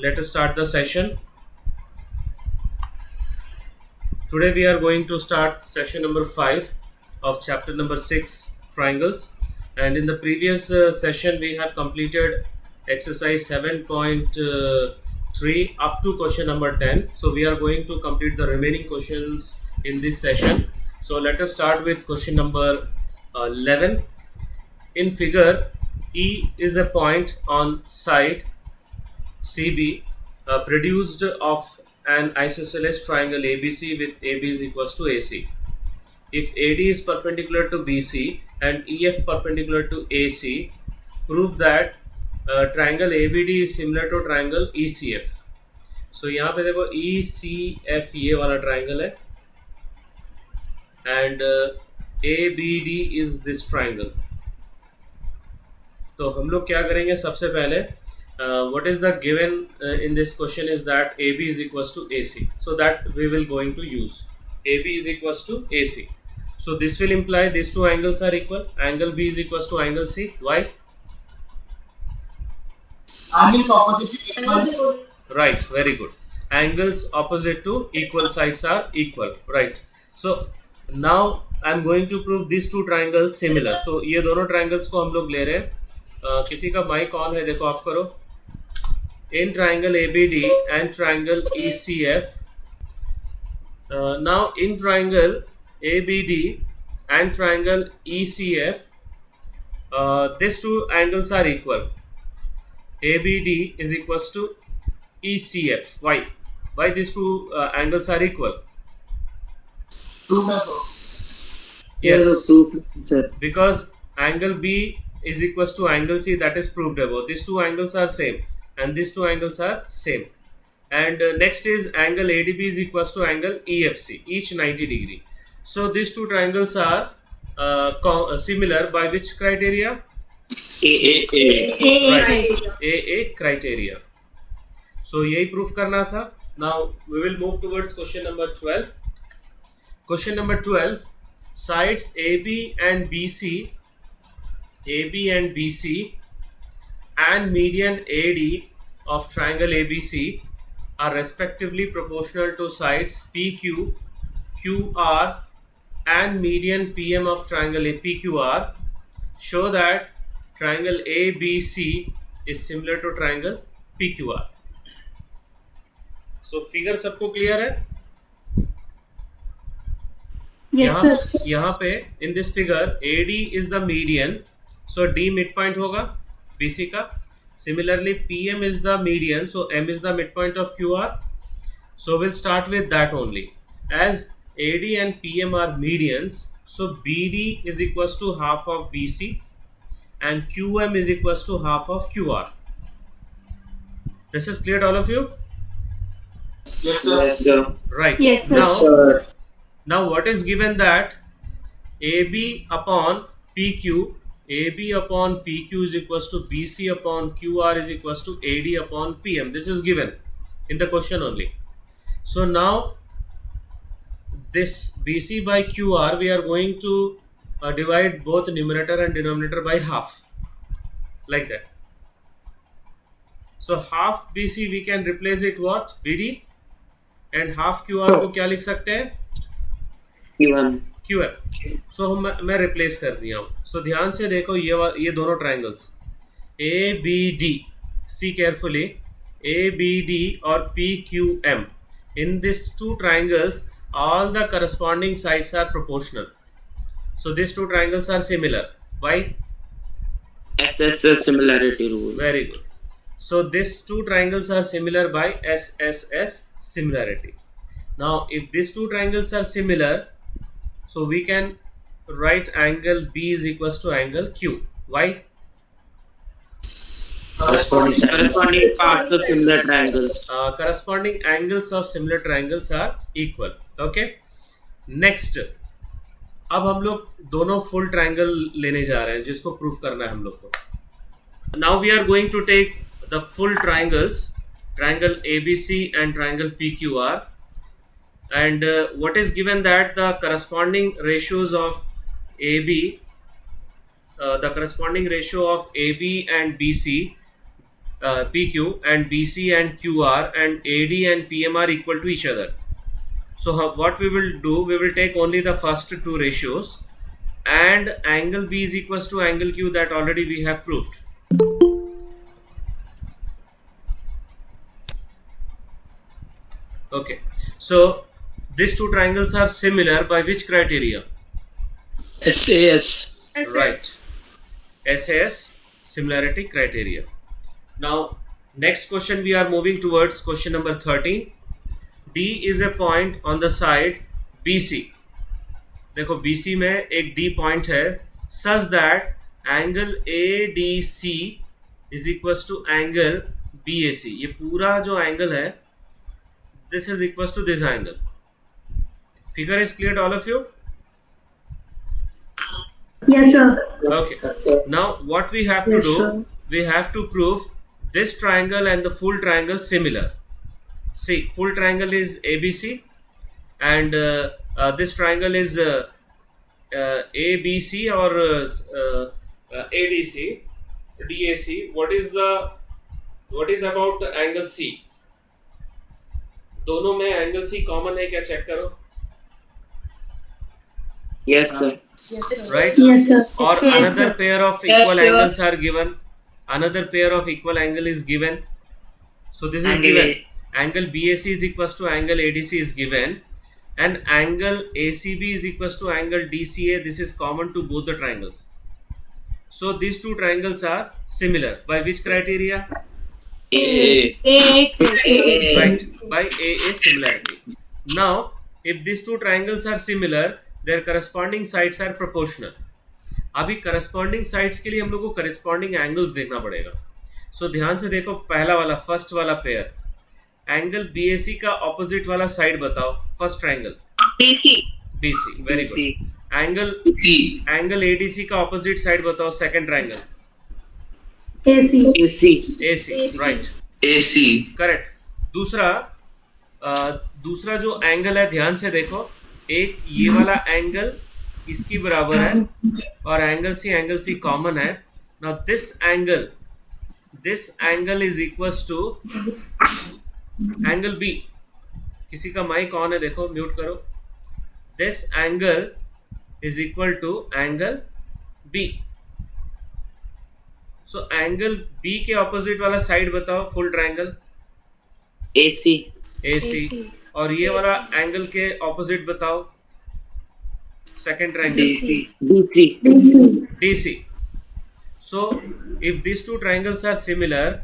let us start the session. Today we are going to start session number 5 of chapter number 6, triangles. And in the previous session we have completed exercise 7.3 up to question number 10. So we are going to complete the remaining questions in this session. So let us start with question number 11. In figure, E is a point on side CB produced of an isosceles triangle ABC with AB is equals to AC. If AD is perpendicular to BC and EF perpendicular to AC, prove that triangle ABD is similar to triangle ECF. So यहाँ पे देखो ECF ये वाला triangle है and ABD is this triangle. तो हम लोग क्या करेंगे सबसे पहले what is the given in this question is that AB is equals to AC. So that we will going to use. AB is equals to AC. So this will imply these two angles are equal. Angle B is equals to angle C. Why? Angles opposite to equal. Right, very good. Angles opposite to equal sides are equal. Right. So now I am going to prove these two triangles similar. तो ये दोनों triangles को हम लोग ले रहे हैं. किसी का माइक ऑन है, देखो ऑफ करो. In triangle ABD and triangle ECF. Now in triangle ABD and triangle ECF, these two angles are equal. ABD is equals to ECF. Why? Why these two angles are equal? Yes. Because angle B is equals to angle C, that is proved above. These two angles are same and these two angles are same. And next is angle ADB is equals to angle EFC, each 90 degree. So these two triangles are similar by which criteria? Right, AA criteria. So यही proof करना था. Now we will move towards question number 12. Question number 12, sides AB and BC and median AD of triangle ABC are respectively proportional to sides PQ, QR and median PM of triangle PQR. Show that triangle ABC is similar to triangle PQR. So figure सबको clear है? यहाँ पे in this figure AD is the median, so D midpoint होगा BC का. Similarly PM is the median, so M is the midpoint of QR. So we'll start with that only. As AD and PM are medians, so BD is equals to half of BC and QM is equals to half of QR. This is clear to all of you? Yes, sir. Right. Yes, Now, now what is given that AB upon PQ, AB upon PQ is equals to BC upon QR is equals to AD upon PM. This is given in the question only. So now this BC by QR we are going to divide both numerator and denominator by half, like that. So half BC we can replace it what? BD, and half QR को क्या लिख सकते हैं? QM. So मैं replace कर दिया हूँ. So ध्यान से देखो ये दोनों triangles ABD, see carefully, ABD और PQM. In these two triangles all the corresponding sides are proportional. So these two triangles are similar. Why? SSS similarity rule. Very good. So these two triangles are similar by SSS similarity. Now if these two triangles are similar, so we can write angle B is equals to angle Q. Why? Corresponding parts of similar triangles. Corresponding angles of similar triangles are equal. Okay. Next, अब हम लोग दोनों full triangle लेने जा रहे हैं जिसको proof करना है हम लोग को. Now we are going to take the full triangles, triangle ABC and triangle PQR. And what is given that the corresponding ratios of AB, the corresponding ratio of AB and BC PQ and BC and QR and AD and PM are equal to each other. So what we will do, we will take only the first two ratios, and angle B is equals to angle Q, that already we have proved. Okay, so these two triangles are similar by which criteria? SAS. Right, SAS, similarity criteria. Now next question, we are moving towards question number 13. D is a point on the side BC. देखो BC में एक D point है, such that angle ADC is equals to angle BAC. ये पूरा जो angle है, this is equals to this angle. Figure is clear to all of you? Yes, sir. Okay. Now what we have to Yes, do, sir. we have to prove this triangle and the full triangle similar. See, full triangle is ABC, and this triangle is ABC or ADC, DAC. What is about the angle C? दोनों में angle C common है क्या, check करो. Yes, sir. Right? Yes, sir. Or another pair of equal sir. angles are given. Another pair of equal angle is given. So this is given. Angle BAC is equals to angle ADC is given, and angle ACB is equals to angle DCA. This is common to both the triangles. So these two triangles are similar by which criteria? A. Right, by AA similarity. Now if these two triangles are similar, their corresponding sides are proportional. अभी corresponding sides के लिए हम लोग को corresponding angles देखना पड़ेगा. So ध्यान से देखो, पहला वाला फर्स्ट वाला पेयर, एंगल BAC का ऑपोजिट वाला साइड बताओ. First triangle BC, very good. Angle ADC का ऑपोजिट साइड बताओ. Second triangle AC, right, correct. दूसरा जो एंगल है, ध्यान से देखो, एक ये वाला एंगल इसकी बराबर है और एंगल C कॉमन है. Now this angle is equals to angle B. किसी का माइक ऑन है, देखो, म्यूट करो. This angle is equal to angle B. So angle B के ऑपोजिट वाला साइड बताओ. Full triangle AC. और ये वाला एंगल के ऑपोजिट बताओ. Second triangle DC. So if these two triangles are similar,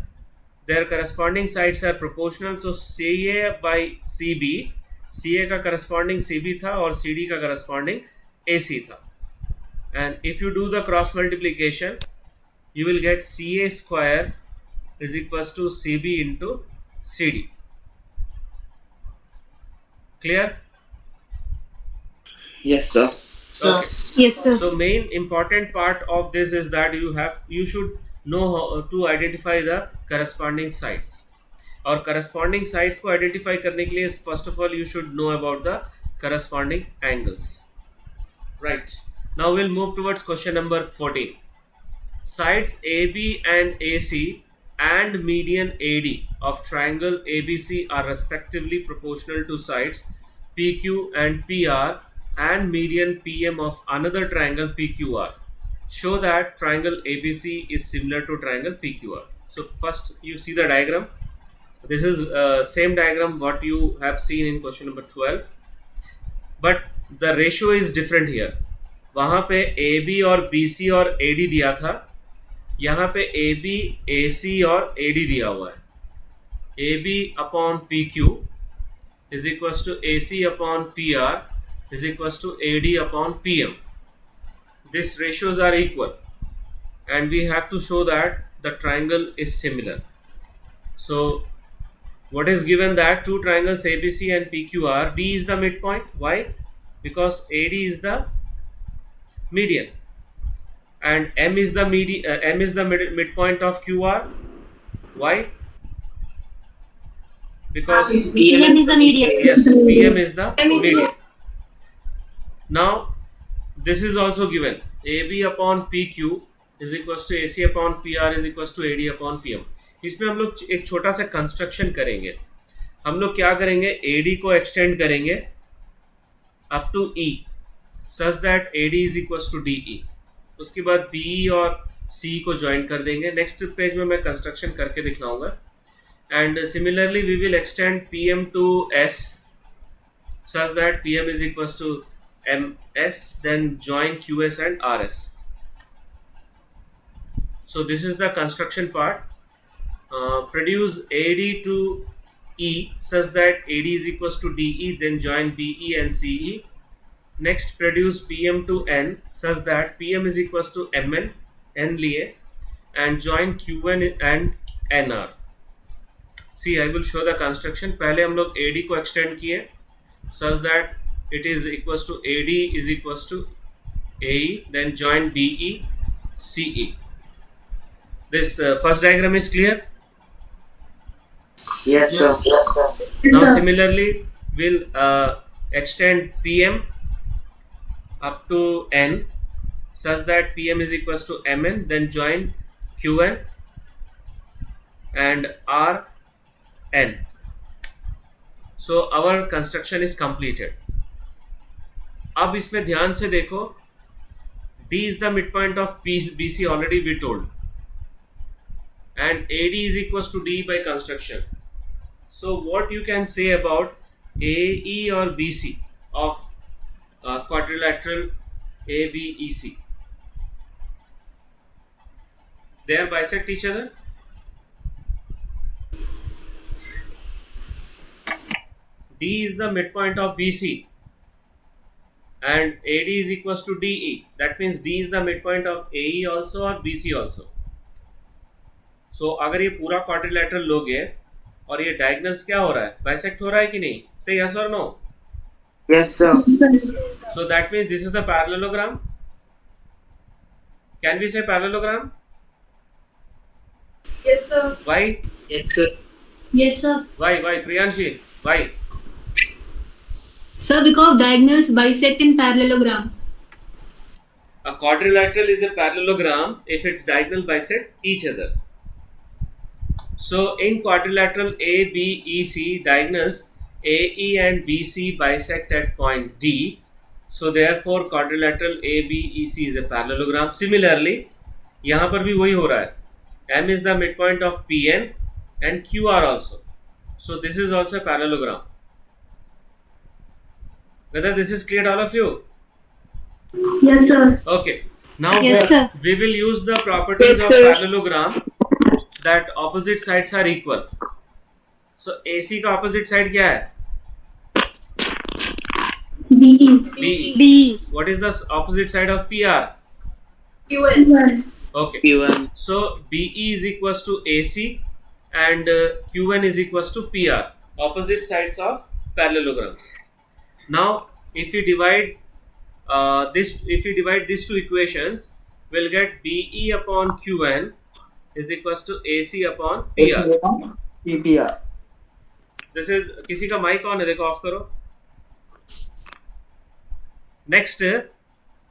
their corresponding sides are proportional. So CA by CB, CA का corresponding CB था और CD का corresponding AC था. And if you do the cross multiplication, you will get CA square is equals to CB into CD. Clear? Yes, sir. Okay. Yes, sir. So main important part of this is that you should know how to identify the corresponding sides. और corresponding sides को identify करने के लिए first of all you should know about the corresponding angles. Right. Now we'll move towards question number 14. Sides AB and AC and median AD of triangle ABC are respectively proportional to sides PQ and PR and median PM of another triangle PQR. Show that triangle ABC is similar to triangle PQR. So first you see the diagram. This is same diagram what you have seen in question number 12, but the ratio is different here. वहाँ पे AB और BC और AD दिया था, यहाँ पे AB, AC और AD दिया हुआ है. AB upon PQ is equals to AC upon PR is equals to AD upon PM. These ratios are equal and we have to show that the triangle is similar. So what is given, that two triangles ABC and PQR, D is the midpoint. Why? Because AD is the median and M is the midpoint of QR. Why? Because PM is the median. yes, PM is the median. Now this is also given, AB upon PQ is equals to AC upon PR is equals to AD upon PM. इसमें हम लोग एक छोटा सा construction करेंगे. हम लोग क्या करेंगे, AD को एक्सटेंड करेंगे up to E such that AD is equal to DE. उसके बाद BE और C को ज्वाइन कर देंगे. नेक्स्ट पेज में मैं कंस्ट्रक्शन करके दिखलाऊंगा. And similarly we will extend PM to S such that PM is equals to MS, then join QS and RS. So this is the construction part. Produce AD to E such that AD is equals to DE, then join BE and CE. Next, produce PM to N such that PM is equals to MN, N लिए, and join QN and NR. See, I will show the construction. पहले हम लोग AD को extend किए such that it is equals to AD is equals to AE, then join BE, CE. This first diagram is clear? Yes, sir. Now similarly, we'll extend PM up to N such that PM is equals to MN, then join QN and RN. So our construction is completed. अब इसमें ध्यान से देखो, D is the midpoint of BC already we told, and AD is equals to D by construction. So what you can say about AE or BC of quadrilateral ABEC? They are bisect each other. D is the midpoint of BC and AD is equals to DE. That means D is the midpoint of AE also or BC also. So अगर ये पूरा quadrilateral लोगे और ये diagonals क्या हो रहा है, bisect हो रहा है कि नहीं? Say yes or no. Yes, sir. So that means this is the parallelogram. Can we say parallelogram? Yes, sir. Why? Yes, sir. Yes, sir. Why? Priyanshi, why? Sir, because diagonals bisect in parallelogram. A quadrilateral is a parallelogram if its diagonal bisect each other. So in quadrilateral ABEC, diagonals AE and BC bisect at point D. So therefore quadrilateral ABEC is a parallelogram. Similarly, यहाँ पर भी वही हो रहा है. M is the midpoint of PN and QR also. So this is also a parallelogram. Whether this is clear to all of you? Yes, sir. Okay. Now Yes, sir. we will use the properties Yes, of sir. parallelogram that opposite sides are equal. So AC का opposite side क्या है? BE. BE. What is the opposite side of PR? QN. Okay. Q1. So BE is equals to AC and QN is equals to PR. Opposite sides of parallelograms. Now, if we divide these two equations, we'll get BE upon QN is equals to AC upon PR. PPR. This is किसी का mic on है, देखो off करो. Next,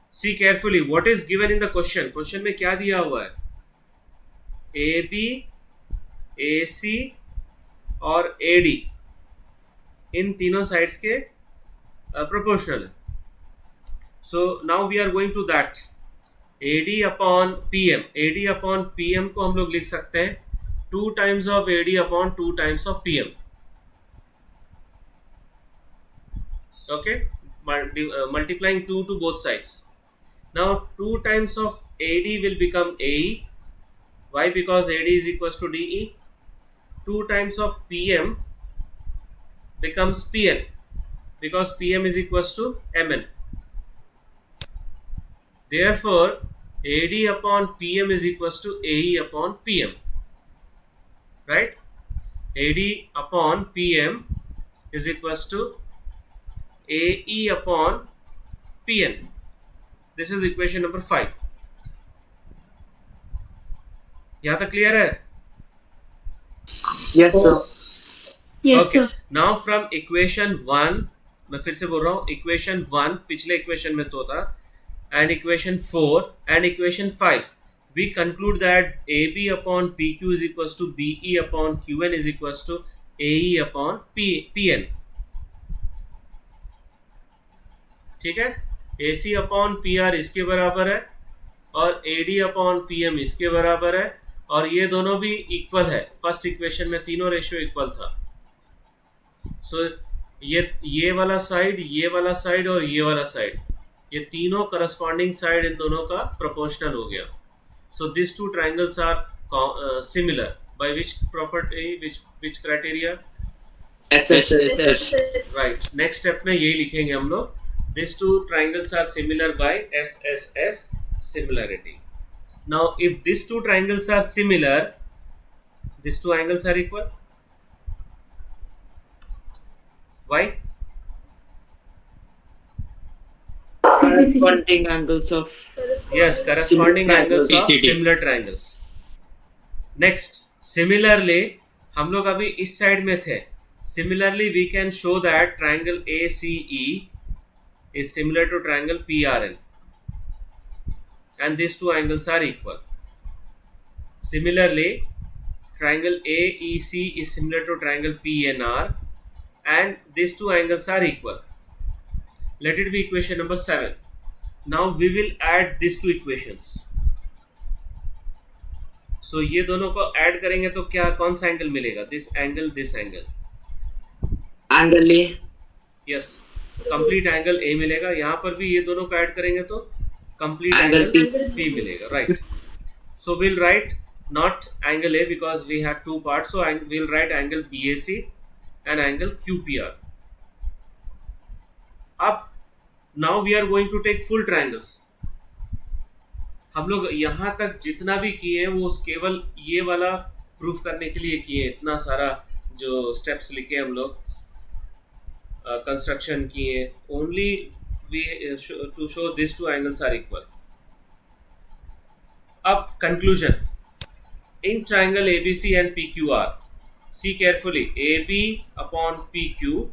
see carefully what is given in the question. Question में क्या दिया हुआ है? AB, AC और AD इन तीनों sides के proportional है. So now we are going to that. AD upon PM. AD upon PM को हम लोग लिख सकते हैं 2 times of AD upon 2 times of PM. Okay, multiplying 2 to both sides. Now 2 times of AD will become AE. Why? Because AD is equals to DE. 2 times of PM becomes PN because PM is equals to MN. Therefore, AD upon PM is equals to AE upon PM. Right? AD upon PM is equals to AE upon PN. This is equation number 5. यहाँ तक clear है? Yes, sir. Yes, Okay. sir. Now from equation 1, मैं फिर से बोल रहा हूँ, equation 1 पिछले equation में तो था, and equation 4 and equation 5. we conclude that AB upon PQ is equals to BE upon QN is equals to AE upon PN. ठीक है, AC अपॉन PR इसके बराबर है और AD अपॉन PM इसके बराबर है और ये दोनों भी इक्वल है. फर्स्ट इक्वेशन में तीनों रेशियो इक्वल था. सो ये वाला साइड, ये वाला साइड और ये वाला साइड, ये तीनों करस्पॉन्डिंग साइड इन दोनों का प्रोपोर्शनल हो गया. So this two triangles are similar by which property, which criteria? SSS. Right. Next step में यही लिखेंगे हम लोग. These two triangles are similar by SSS, similarity. Now, if these two triangles are similar, these two angles are equal. Why? Corresponding angles of Yes, corresponding Similar angles of triangles. similar triangles. Next, similarly, हम लोग अभी इस side में थे. Similarly, we can show that triangle ACE is similar to triangle PRN, and these two angles are equal. Similarly, triangle AEC is similar to triangle PNR, and these two angles are equal. Let it be equation number 7. Now we will add these two equations. So ये दोनों को add करेंगे तो क्या, कौन सा angle मिलेगा? This angle, this angle. angle A. Yes, complete angle A मिलेगा. यहाँ पर भी ये दोनों को ऐड करेंगे तो कंप्लीट Angle एंगल पी मिलेगा. Right. So will write not angle A because we have two part. So will write angle BAC and angle QPR. अब now we are going to take full triangles. हम लोग यहाँ तक जितना भी किए वो केवल ये वाला प्रूफ करने के लिए किए. इतना सारा जो स्टेप्स लिखे हम लोग, कंस्ट्रक्शन किए, only we to show this two angles are equal. अब conclusion. In triangle ABC and PQR, see carefully, AB upon PQ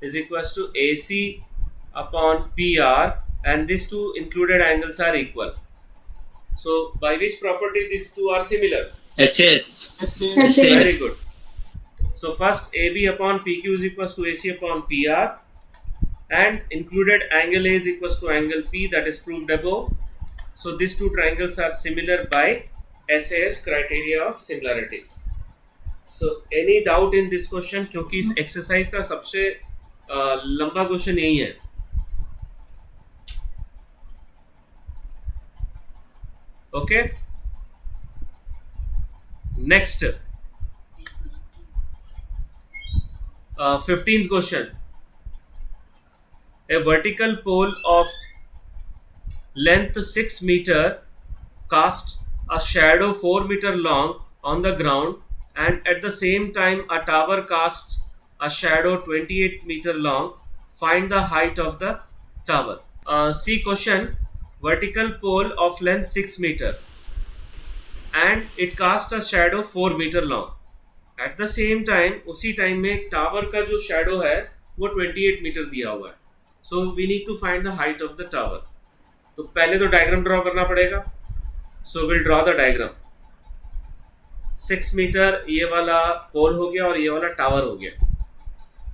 is equals to AC upon PR, and these two included angles are equal. So by which property these two are similar? SS. Very good. So first AB upon PQ is equals to AC upon PR, and included angle A is equals to angle P, that is proved above. So these two triangles are similar by SAS, criteria of similarity. So any doubt in this question? क्योंकि इस exercise का सबसे लंबा question यही है. Okay. Next. 15th question. A vertical pole of length 6 meter casts a shadow 4 meter long on the ground, and at the same time a tower casts a shadow 28 meter long. Find the height of the tower. See question. Vertical pole of length 6 meter and it casts a shadow 4 meter long. At the same time, उसी time में tower का जो shadow है वो 28 metre दिया हुआ है. So we need to find the height of the tower. तो पहले तो डायग्राम ड्रॉ करना पड़ेगा. So will draw the diagram. 6 metre ये वाला पोल हो गया और ये वाला टावर हो गया.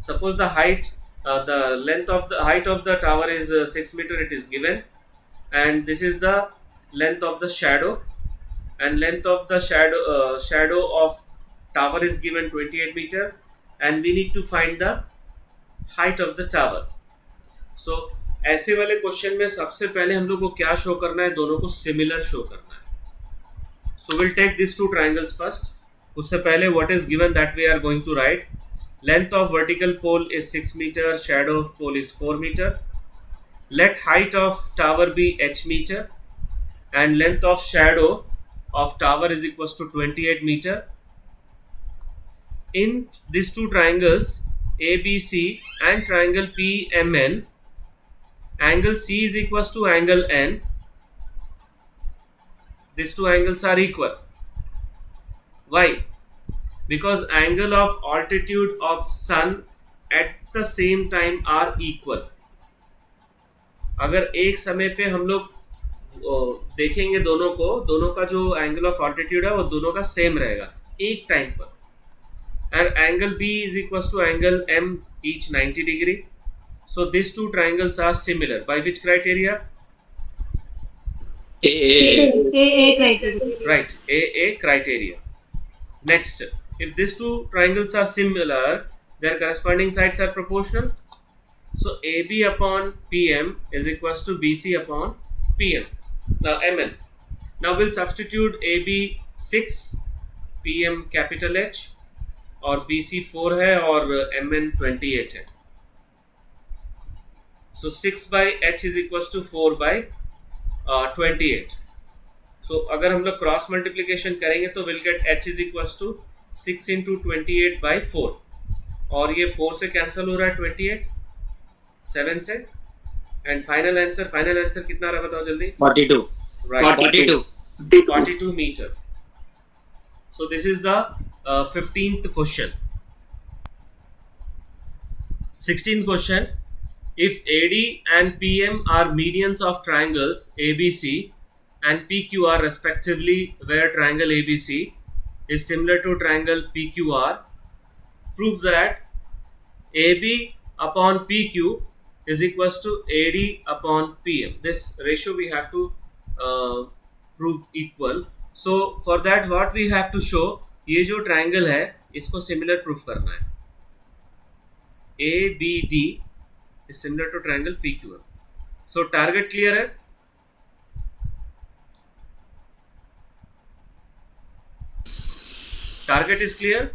Suppose the height, the length of the height of the tower is 6 metre, it is given, and this is the length of the shadow, and length of the shadow of tower is given 28 meter, and we need to find the height of the tower. So ऐसे वाले question में सबसे पहले हम लोग को क्या show करना है? दोनों को सिमिलर शो करना है. So we'll take these two triangles first. उससे पहले what is given that we are going to write. Length of vertical pole is 6 meter, shadow of pole is 4 meter. Let height of tower be h meter, and length of shadow of tower is equals to 28 meter. In these two triangles ABC and triangle PMN, angle C is equals to angle N. These two angles are equal. Why? Because angle of altitude of sun at the same time are equal. अगर एक समय पे हम लोग देखेंगे दोनों का जो एंगल ऑफ ऑल्टीट्यूड है वो दोनों का सेम रहेगा एक टाइम पर. And angle B is equals to angle M, each 90 degree. So these two triangles are similar. By which criteria? A. criteria. Right, AA criteria. Next, if these two triangles are similar, their corresponding sides are proportional. So AB upon PM is equals to BC upon PM. Now MN. Now we'll substitute AB 6, PM capital H, और BC 4 है और MN 28 है. So 6 by H is equals to 4 by 28. So अगर हम लोग cross multiplication करेंगे तो will get H is equals to 6 into 28 by 4. और ये 4 से कैंसिल हो रहा है 28 7 से. एंड फाइनल आंसर कितना रहा बताओ जल्दी. 42. Right. 42. 42 meter. So this is the 15th question. 16th question. If AD and PM are medians of triangles ABC and PQR respectively, where triangle ABC is similar to triangle PQR, prove that AB upon PQ is equals to AD upon PM. This ratio we have to prove equal. So for that what we have to show, ये जो triangle है इसको similar proof करना है. ABD is similar to triangle PQR. So target clear है. Target is clear.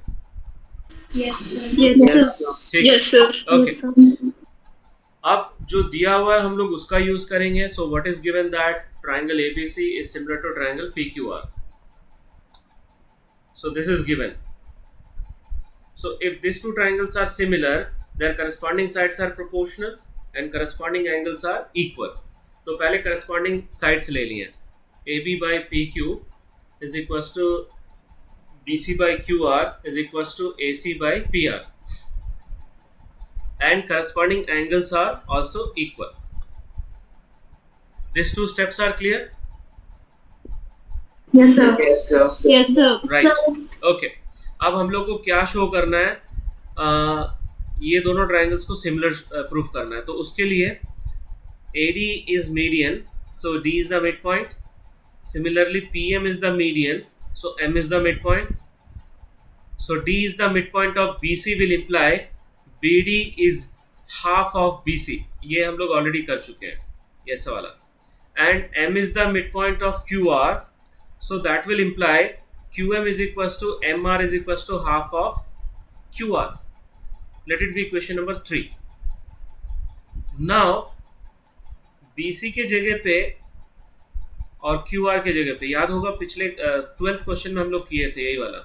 Yes, sir. ठीक. Yes, sir. Okay. Yes, sir. अब जो दिया हुआ है हम लोग उसका यूज करेंगे. सो what is given that triangle ABC is similar to triangle PQR. So this is given. So if these two triangles are similar, their corresponding sides are proportional and corresponding angles are equal. तो पहले corresponding sides ले लिए. AB by PQ is equals to BC by QR is equals to AC by PR. And corresponding angles are also equal. These two steps are clear? Yes, sir. Yes, sir. Right. Okay. अब हम लोग को क्या show करना है. ये दोनों triangles को सिमिलर प्रूफ करना है. तो उसके लिए AD is median, so D is the midpoint. Similarly PM is the median, so M is the midpoint. So D is the midpoint of BC will imply BD is half of BC. ये हम लोग already कर चुके हैं ये सवाल. And M is the midpoint of QR, so that will imply QM is equals to MR is equals to half of QR. Let it be question number 3. Now BC के जगह पे और QR के जगह पे, याद होगा पिछले 12th क्वेश्चन में हम लोग किए थे यही वाला,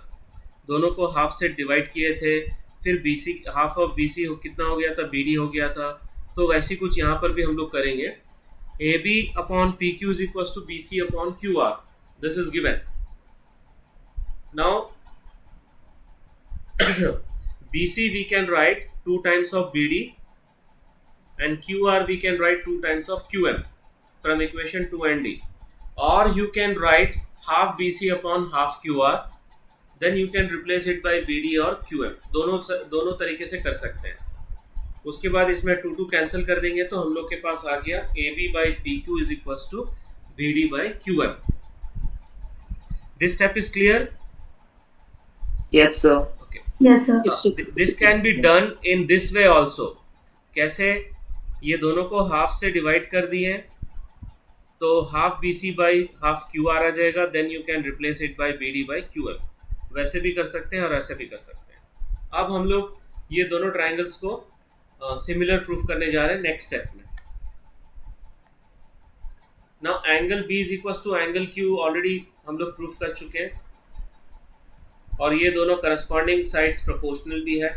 दोनों को हाफ से डिवाइड किए थे, फिर BC हाफ ऑफ BC कितना हो गया था, BD हो गया था. तो वैसे कुछ यहाँ पर भी हम लोग करेंगे. AB upon PQ is equals to BC upon QR. This is given. Now BC we can write 2 times of BD and QR we can write 2 times of QM from equation 2 and D. Or you can write half BC upon half QR. Then you can replace it by BD or QM. दोनों तरीके से कर सकते हैं. उसके बाद इसमें 2 cancel कर देंगे तो हम लोग के पास आ गया AB by PQ is equals to BD by QM. This step is clear? Yes, sir. Okay. Yes, sir. This can be done in this way also. कैसे? ये दोनों को हाफ से डिवाइड कर दिए तो half BC by half QR आ जाएगा. Then you can replace it by BD by QM. वैसे भी कर सकते हैं और ऐसे भी कर सकते हैं. अब हम लोग ये दोनों ट्राइंगल्स को सिमिलर प्रूफ करने जा रहे हैं नेक्स्ट स्टेप में. Now angle B is equals to angle Q already हम लोग प्रूफ कर चुके हैं और ये दोनों करस्पॉन्डिंग साइड्स प्रोपोर्शनल भी है.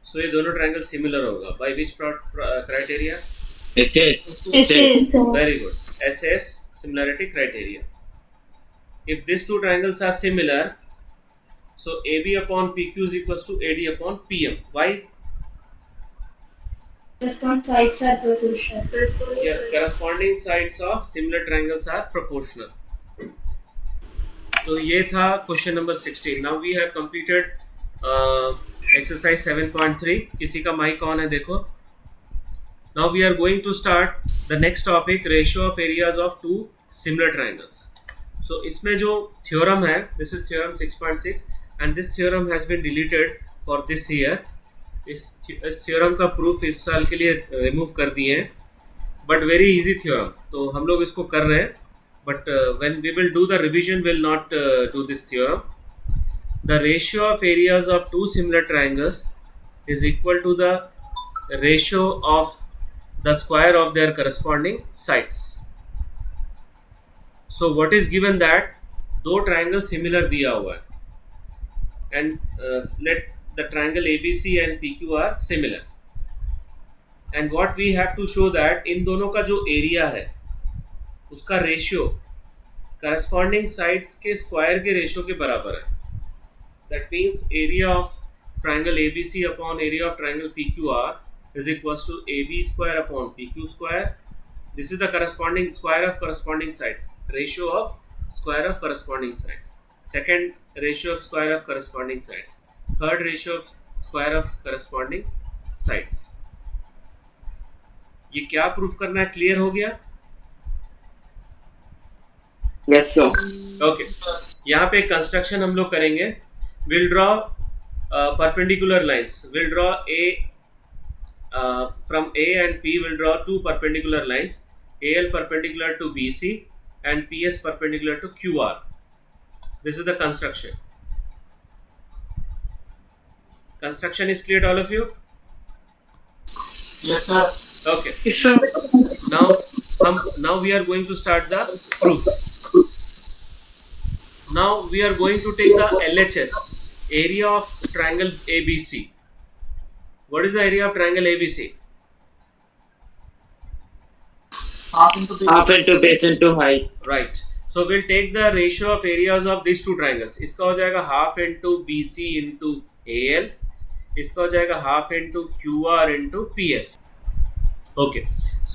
सो ये दोनों ट्राइंगल सिमिलर होगा. By which criteria? SS. Very good. SS similarity criteria. If these two triangles are similar, so AB upon PQ is equals to AD upon PM. Why? Corresponding sides are proportional. Yes, corresponding sides of similar triangles are proportional. तो ये था question number 16. Now we have completed exercise 7.3. किसी का mic on है देखो. Now we are going to start the next topic, ratio of areas of two similar triangles. So इसमें जो theorem है, this is theorem 6.6 and this theorem has been deleted for this year. इस theorem का proof इस साल के लिए remove कर दिए हैं, बट वेरी इजी थ्योरम, तो हम लोग इसको कर रहे हैं. But when we will do the revision, will not do this theorem. The ratio of areas of two similar triangles is equal to the ratio of the square of their corresponding sides. So what is given that दो triangle similar दिया हुआ है, and let the triangle ABC and PQ are similar. And what we have to show that इन दोनों का जो area है उसका ratio corresponding sides के स्क्वायर के रेशियो के बराबर है. That means area of triangle ABC upon area of triangle PQR is equals to AB square upon PQ square. This is the corresponding square of corresponding sides, ratio of square of corresponding sides. Second, ratio of square of corresponding sides. Third, ratio of square of corresponding sides. ये क्या proof करना है, clear हो गया? Yes, sir. Okay, यहाँ पे construction हम लोग करेंगे. Will draw perpendicular lines. Will draw a from A and P will draw two perpendicular lines, AL perpendicular to BC and PS perpendicular to QR. This is the construction. Construction is clear to all of you? Yes, sir. Okay. Yes, sir. Now we are going to start the proof. Now we are going to take the LHS, area of triangle ABC. What is the area of triangle ABC? Half into base. Half into base into height. Right. So we'll take the ratio of areas of these two triangles. इसका हो जाएगा half into BC into AL. इसका हो जाएगा half into QR into PS. Okay.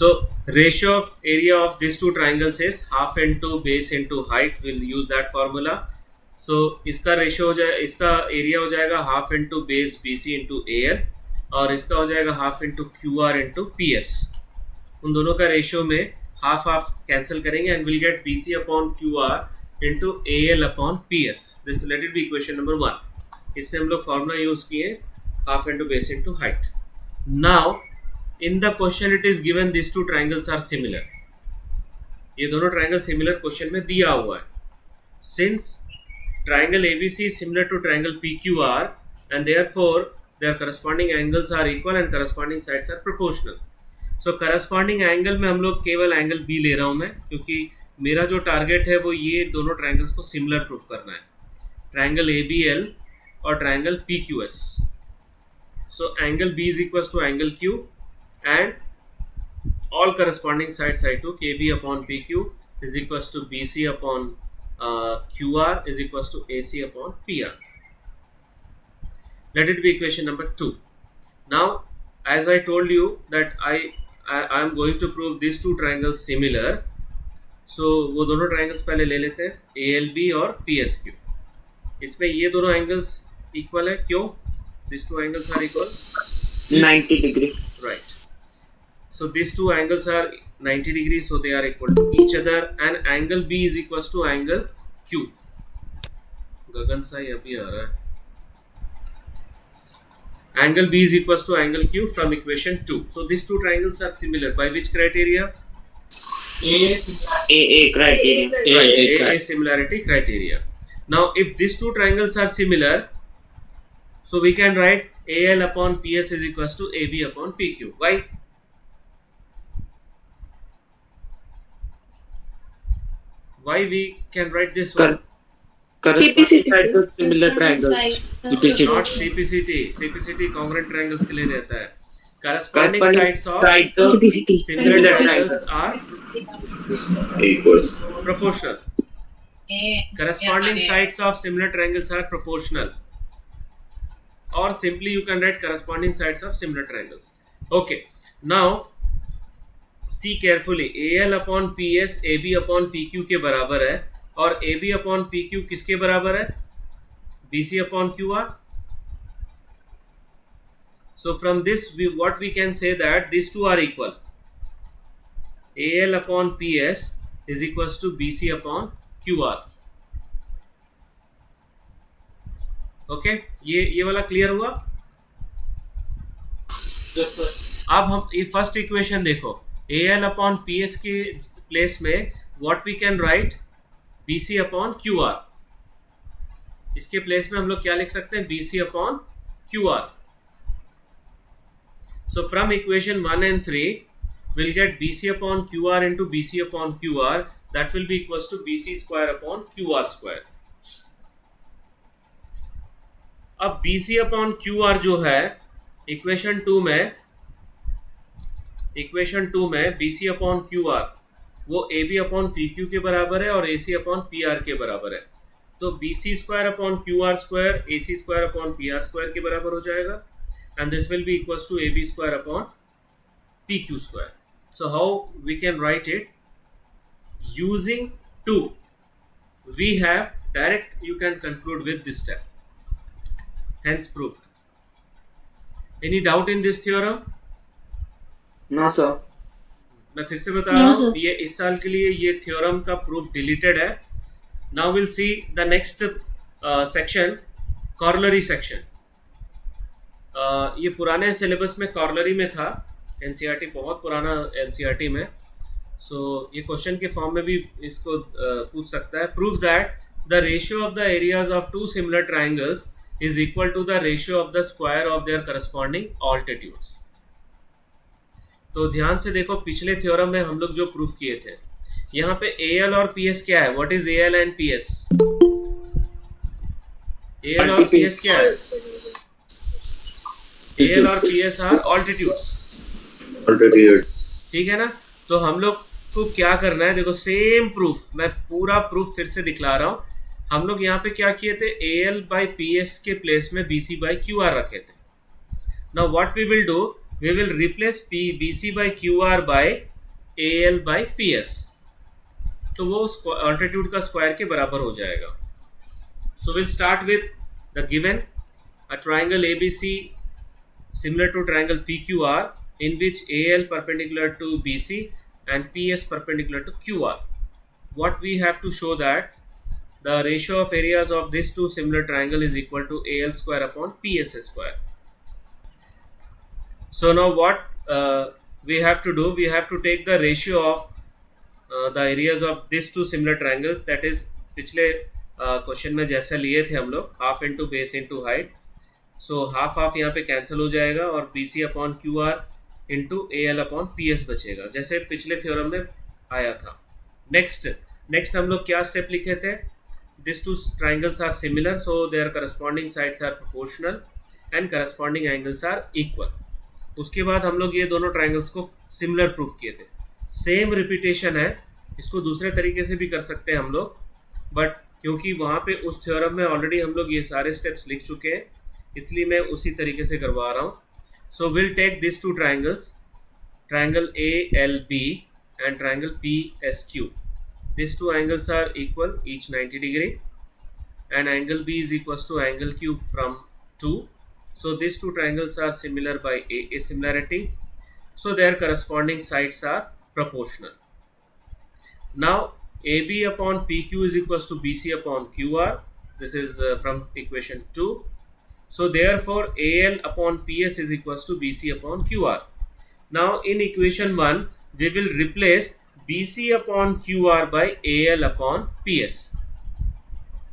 So ratio of area of these two triangles is half into base into height. We'll use that formula. So इसका ratio हो जाए, इसका area हो जाएगा half into base BC into AL और इसका हो जाएगा half into QR into PS. उन दोनों का ratio में half half cancel करेंगे and we'll get BC upon QR into AL upon PS. This let it be equation number 1. इसमें हम लोग formula use किए half into base into height. Now in the question it is given these two triangles are similar. ये दोनों triangle similar question में दिया हुआ है. Since triangle ABC is similar to triangle PQR and therefore their corresponding angles are equal and corresponding sides are proportional. So corresponding angle में हम लोग केवल angle B ले रहा हूँ मैं, क्योंकि मेरा जो target है वो ये दोनों triangles को similar proof करना है, triangle ABL और triangle PQS. So angle B is equals to angle Q and all corresponding sides I took, AB upon PQ is equals to BC upon QR is equals to AC upon PR. Let it be equation number 2. Now as I told you that I am going to prove these two triangles similar, so वो दोनों triangles पहले ले लेते हैं, ALB और PSQ. इसमें ये दोनों angles equal है, क्यों? These two angles are equal? 90 degree. Right. So these two angles are 90 degrees, so they are equal to each other and angle B is equals to angle Q. गगन सा ये अभी आ रहा है. Angle B is equals to angle Q from equation 2. So these two triangles are similar by which criteria? AA criteria. Right, AA similarity criteria. Now if these two triangles are similar, so we can write AL upon PS is equals to AB upon PQ. Why? Why we can write this one? Corresponding sides of similar triangles. Not CPCT. CPCT congruent triangles के लिए रहता है. Corresponding sides of similar triangles are proportional. Corresponding sides of similar triangles are proportional. Or simply you can write corresponding sides of similar triangles. Okay. Now see carefully, AL upon PS AB upon PQ के बराबर है, और AB upon PQ किसके बराबर है? BC upon QR. So from this what we can say that these two are equal. AL upon PS is equals to BC upon QR. Okay, ये वाला clear हुआ? अब हम ये फर्स्ट इक्वेशन देखो, AL अपॉन PS के place में what we can write, BC upon QR. इसके प्लेस में हम लोग क्या लिख सकते हैं? BC upon QR. So from equation 1 and 3 we'll get BC upon QR into BC upon QR, that will be equals to BC square upon QR square. अब BC upon QR जो है इक्वेशन 2 में BC upon QR वो AB upon PQ के बराबर है और AC upon PR के बराबर है, तो BC square upon QR square AC square upon PR square के बराबर हो जाएगा, and this will be equals to AB square upon PQ square. So how we can write it? Using 2 we have direct, you can conclude with this step, hence proved. Any doubt in this theorem? No sir. मैं फिर से बता रहा हूँ, ये इस साल के लिए ये थ्योरम का प्रूफ डिलीटेड है. Now will see the next section, corollary section. ये पुराने सिलेबस में कॉर्लरी में था, एनसीईआरटी बहुत पुराना एनसीईआरटी में, सो ये क्वेश्चन के फॉर्म में भी इसको पूछ सकता है. Prove that the ratio of the areas of two similar triangles is equal to the ratio of the square of their corresponding altitudes. तो ध्यान से देखो, पिछले थ्योरम में हम लोग जो प्रूफ किए थे, यहाँ पे AL और PS क्या है? What is AL and PS? AL और PS क्या है? AL और PS आर ऑल्टीट्यूड्स. ठीक है ना? तो हम लोग को क्या करना है, देखो सेम प्रूफ, मैं पूरा प्रूफ फिर से दिखला रहा हूँ. हम लोग यहाँ पे क्या किए थे? AL बाई PS के प्लेस में BC बाई QR रखे थे. Now what we will do, we will replace BC by QR by AL by PS, तो वो ऑल्टीट्यूड का स्क्वायर के बराबर हो जाएगा. So will start with the given, a triangle ABC similar to triangle PQR in which AL perpendicular to BC and PS perpendicular to QR. What we have to show that the ratio of areas of these two similar triangle is equal to AL square upon PS square. So now what we have to do, we have to take the ratio of the areas of these two similar triangles, that is पिछले question में जैसा लिए थे हम लोग, half into base into height. So half half यहाँ पे cancel हो जाएगा और BC upon QR into AL upon PS बचेगा, जैसे पिछले थ्योरम में आया था. नेक्स्ट हम लोग क्या स्टेप लिखे थे? This two triangles are similar, so their corresponding sides are proportional and corresponding angles are equal. उसके बाद हम लोग ये दोनों ट्राइंगल्स को सिमिलर प्रूफ किए थे. सेम रिपीटेशन है, इसको दूसरे तरीके से भी कर सकते हैं हम लोग, बट क्योंकि वहाँ पे उस थ्योरम में ऑलरेडी हम लोग ये सारे स्टेप्स लिख चुके हैं, इसलिए मैं उसी तरीके से करवा रहा हूँ. So will take this two triangles, triangle ALB and triangle PSQ. This two angles are equal, each 90 degree, and angle B is equals to angle Q from 2. So these two triangles are similar by a similarity, so their corresponding sides are proportional. Now AB upon PQ is equals to BC upon QR. This is from equation 2. So therefore AL upon PS is equals to BC upon QR. Now in equation 1 we will replace BC upon QR by AL upon PS.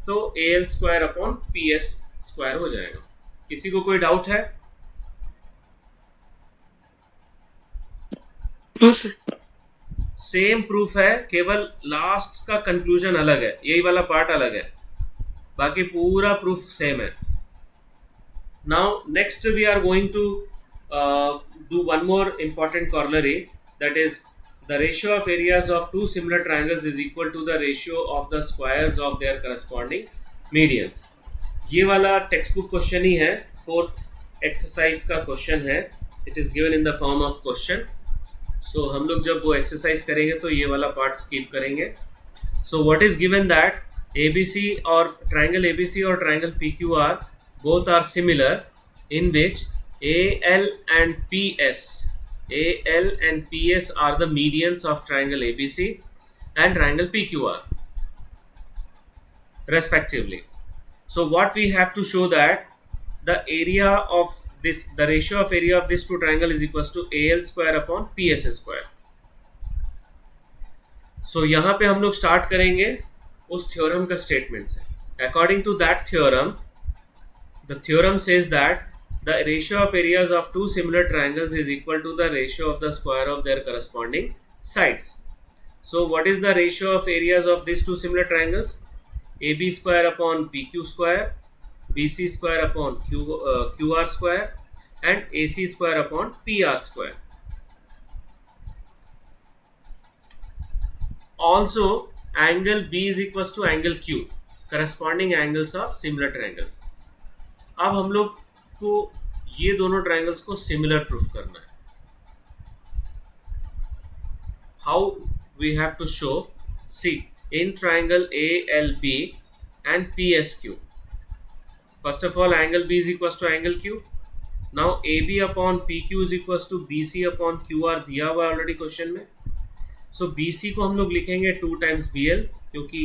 तो AL square upon PS square हो जाएगा. किसी को कोई doubt है? Same proof है, केवल last का कंक्लूजन अलग है, यही वाला पार्ट अलग है, बाकी पूरा प्रूफ सेम है. Now next we are going to do one more important corollary, that is the ratio of areas of two similar triangles is equal to the ratio of the squares of their corresponding medians. ये वाला text book question ही है, 4th exercise का question है. It is given in the form of question. So हम लोग जब वो exercise करेंगे तो ये वाला पार्ट स्किप करेंगे. सो what is given that ABC और triangle ABC और triangle PQR both are similar in which AL and PS are the medians of triangle ABC and triangle PQR respectively. So what we have to show that the area of this, the ratio of area of this two triangle is equals to AL square upon PS square. So यहाँ पे हम लोग start करेंगे उस theorem का statement से. According to that theorem, the theorem says that the ratio of areas of two similar triangles is equal to the ratio of the square of their corresponding sides. So what is the ratio of areas of this two similar triangles? AB square upon PQ square, BC square upon QR square and AC square upon PR square. Also angle B is equals to angle Q, corresponding angles of similar triangles. अब हम लोग को ये दोनों triangles को similar proof करना है. How we have to show? See, in triangle ALB and PSQ, first of all angle B is equals to angle Q. Now AB upon PQ is equals to BC upon QR दिया हुआ है already question में. सो BC को हम लोग लिखेंगे 2 times BL, क्योंकि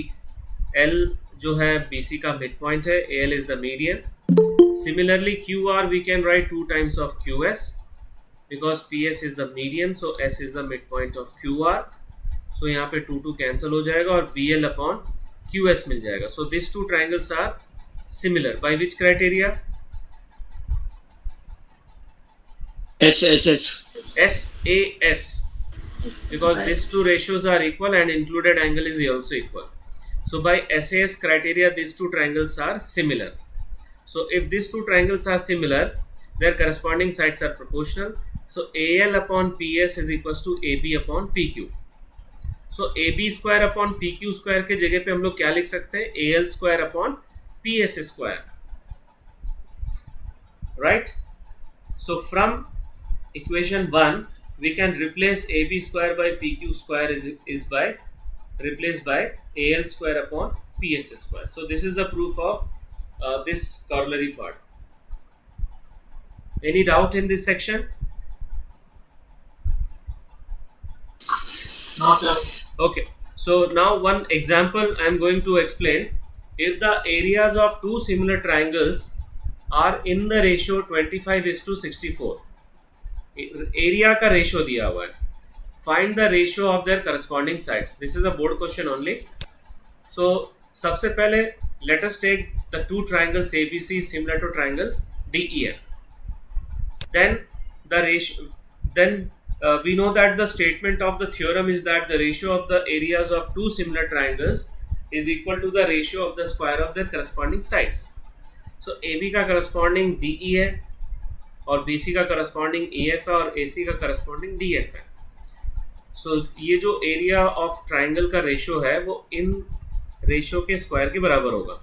L जो है BC का मिड पॉइंट है, AL is the median. Similarly QR we can write 2 times of QS because PS is the median, so S is the midpoint of QR. So यहाँ पे 2 cancel हो जाएगा और BL upon QS मिल जाएगा. So these two triangles are similar by which criteria? SAS, because these two ratios are equal and included angle is also equal. So by SAS criteria these two triangles are similar. So if these two triangles are similar, their corresponding sides are proportional. So AL upon PS is equals to AB upon PQ. So AB square upon PQ square के जगह पे हम लोग क्या लिख सकते हैं? AL square upon PS square, right? So from equation 1 we can replace AB square by PQ square is by replaced by AL square upon PS square. So this is the proof of this corollary part. Any doubt in this section? Not sir. Okay, so now one example I am going to explain. If the areas of two similar triangles are in the ratio 25:64, area का ratio दिया हुआ है. Find the ratio of their corresponding sides. This is a board question only. So सबसे पहले let us take the two triangles ABC similar to triangle DEF. Then the ratio, then we know that the statement of the theorem is that the ratio of the areas of two similar triangles is equal to the ratio of the square of their corresponding sides. So AB का corresponding DE है और BC का corresponding EF है और AC का corresponding DF है. So ये जो एरिया ऑफ ट्राइंगल का रेशियो है वो इन रेशियो के स्क्वायर के बराबर होगा.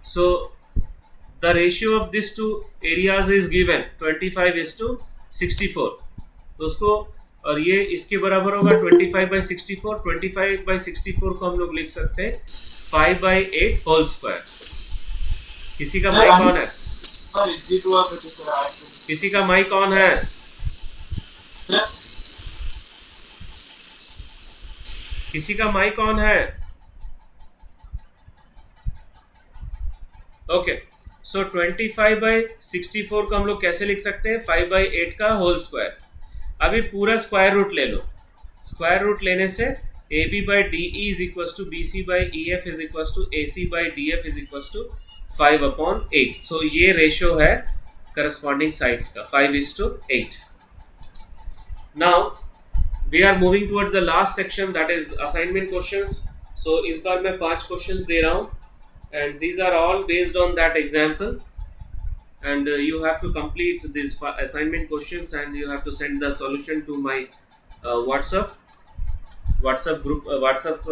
So the ratio of this two areas is given 25:64. तो उसको और ये इसके बराबर होगा 25/64. 25/64 को हम लोग लिख सकते हैं 5/8 होल स्क्वायर. किसी का माइक ऑन है? किसी का माइक ऑन है? किसी का माइक ऑन है? ओके, सो 25/64 को हम लोग कैसे लिख सकते हैं? 5/8 का होल स्क्वायर. अभी पूरा स्क्वायर रूट ले लो. स्क्वायर रूट लेने से AB/DE is equals to BC/EF is equals to AC/DF is equals to 5/8. So ये रेशियो है करस्पॉन्डिंग साइड्स का 5:8. Now we are moving towards the last section, that is assignment questions. So इस बार मैं 5 questions दे रहा हूँ and these are all based on that example, and you have to complete these assignment questions and you have to send the solution to my WhatsApp group. WhatsApp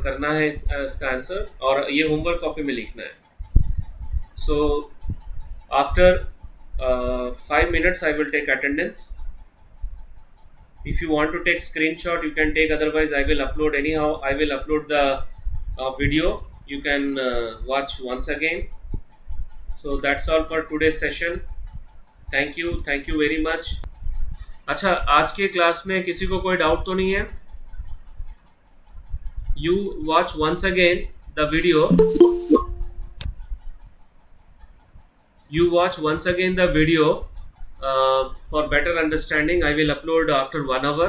करना है इसका answer और ये homework copy में लिखना है. So after 5 minutes I will take attendance. If you want to take screenshot, you can take. Otherwise, I will upload anyhow. I will upload the video. You can watch once again. So that's all for today's session. Thank you very much. अच्छा, आज के class में किसी को कोई doubt तो नहीं है? You watch once again the video. You watch once again the video for better understanding. I will upload after 1 hour.